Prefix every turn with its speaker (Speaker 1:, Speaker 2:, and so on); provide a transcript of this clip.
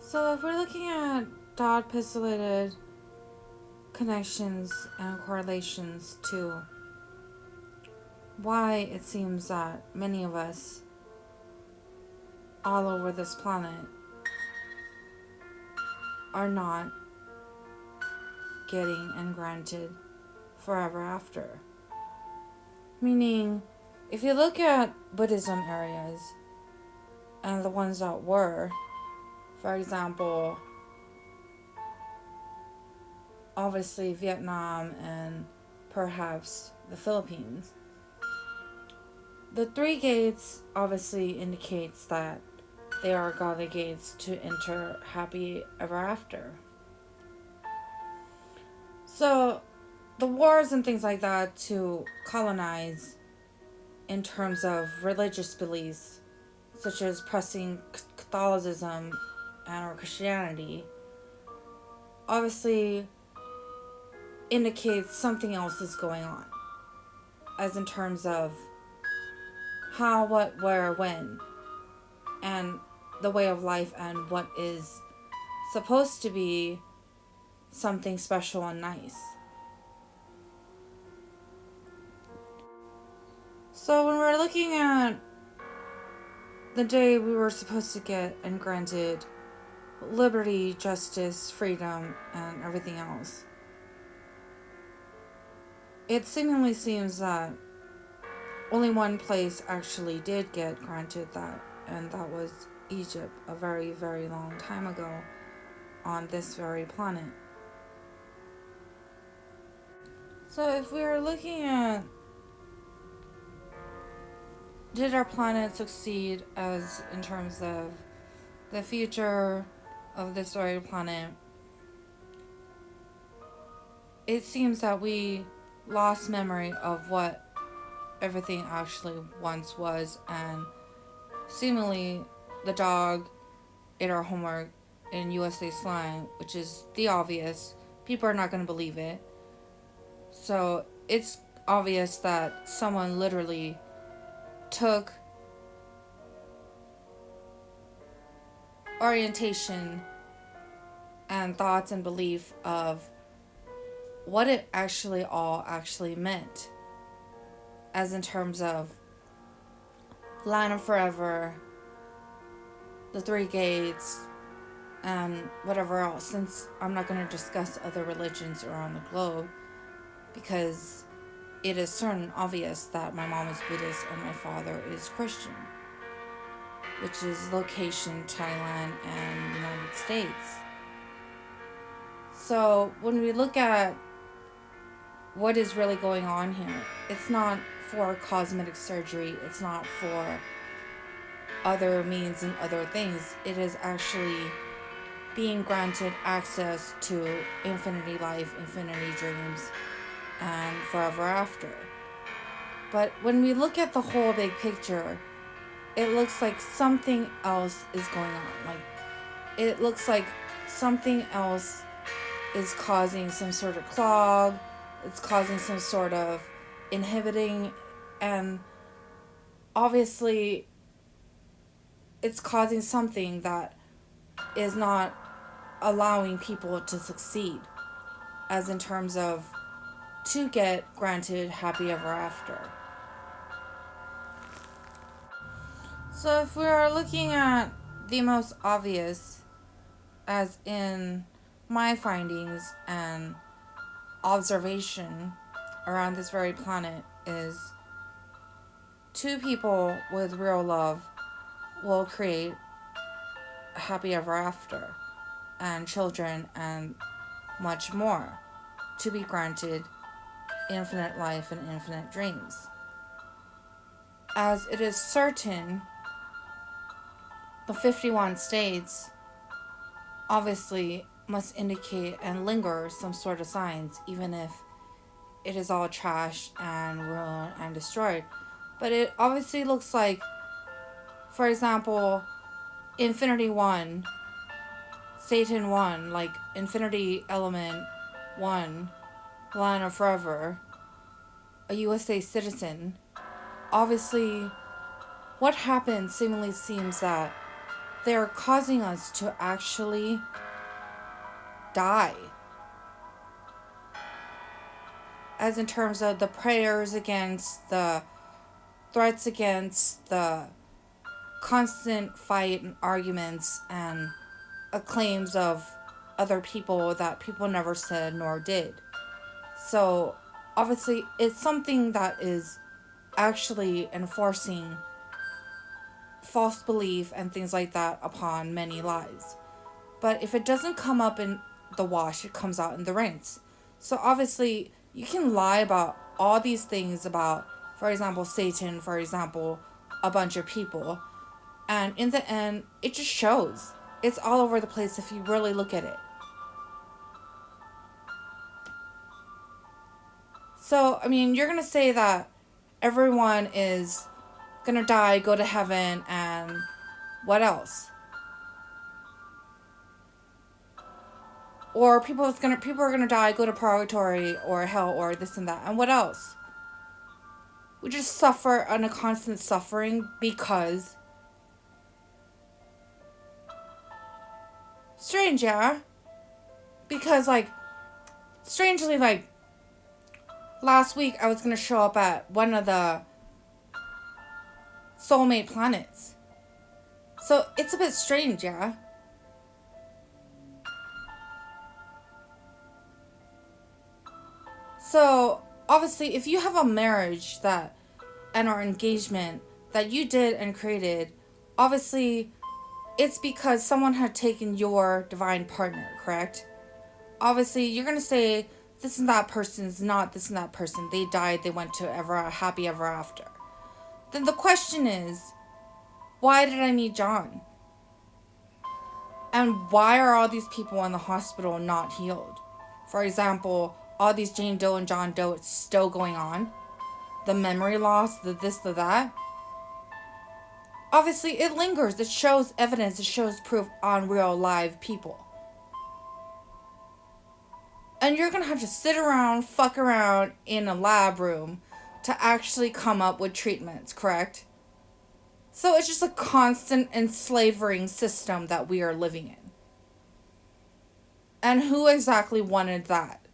Speaker 1: So if we're looking at dot pixelated connections and correlations to why it seems that many of us all over this planet are not getting and granted forever after. Meaning, if you look at Buddhism areas and the ones that were, for example, obviously Vietnam and perhaps the Philippines, the three gates obviously indicates that they are godly gates to enter happy ever after. So the wars and things like that to colonize in terms of religious beliefs, such as pressing Catholicism and or Christianity, obviously indicates something else is going on, as in terms of how, what, where, when, and the way of life and what is supposed to be something special and nice. So when we're looking at the day we were supposed to get and granted liberty, justice, freedom, and everything else, it seemingly seems that only one place actually did get granted that, and that was Egypt, a very, very long time ago on this very planet. So if we are looking at, did our planet succeed as in terms of the future of this very planet, it seems that we lost memory of what everything actually once was, and seemingly the dog ate our homework in USA slang, which is the obvious. People are not going to believe it. So it's obvious that someone literally took orientation and thoughts and belief of what it actually all actually meant, as in terms of Land of Forever, the Three Gates, and whatever else, since I'm not going to discuss other religions around the globe, because it is certain obvious that my mom is Buddhist and my father is Christian, which is location Thailand and United States. So when we look at what is really going on here, it's not for cosmetic surgery, it's not for other means and other things. It is actually being granted access to infinity life, infinity dreams, and forever after. But when we look at the whole big picture, it looks like something else is going on. Like, it looks like something else is causing some sort of clog, it's causing some sort of inhibiting, and obviously it's causing something that is not allowing people to succeed, as in terms of to get granted happy ever after. So if we are looking at the most obvious, as in my findings and observation around this very planet, is two people with real love will create a happy ever after, and children and much more, to be granted infinite life and infinite dreams. As it is certain, the 51 states obviously must indicate and linger some sort of signs, even if it is all trashed and ruined and destroyed. But it obviously looks like, for example, Infinity 1, Satan 1, like Infinity Element 1, Land of Forever, a USA citizen. Obviously, what happened seemingly seems that they're causing us to actually die. As in terms of the prayers against, the threats against, the constant fight and arguments and claims of other people that people never said nor did. So obviously it's something that is actually enforcing false belief and things like that upon many lives. But if it doesn't come up in the wash, it comes out in the rinse. So obviously you can lie about all these things about, for example, Satan, for example, a bunch of people, and in the end it just shows. It's all over the place if you really look at it. So, I mean, you're going to say that everyone is going to die, go to heaven, and what else? Or people are going to die, go to purgatory or hell or this and that. And what else? We just suffer on a constant suffering because strange, yeah? Because strangely, last week I was going to show up at one of the soulmate planets. So it's a bit strange, yeah? So obviously if you have a marriage that and or engagement that you did and created, obviously it's because someone had taken your divine partner, correct? Obviously you're going to say this and that person's not this and that person. They died, they went to happy ever after. Then the question is, why did I meet John? And why are all these people in the hospital not healed? For example, all these Jane Doe and John Doe, it's still going on. The memory loss, the this, the that. Obviously, it lingers. It shows evidence. It shows proof on real live people. And you're going to have to sit around, fuck around in a lab room to actually come up with treatments, correct? So it's just a constant enslaving system that we are living in. And who exactly wanted that?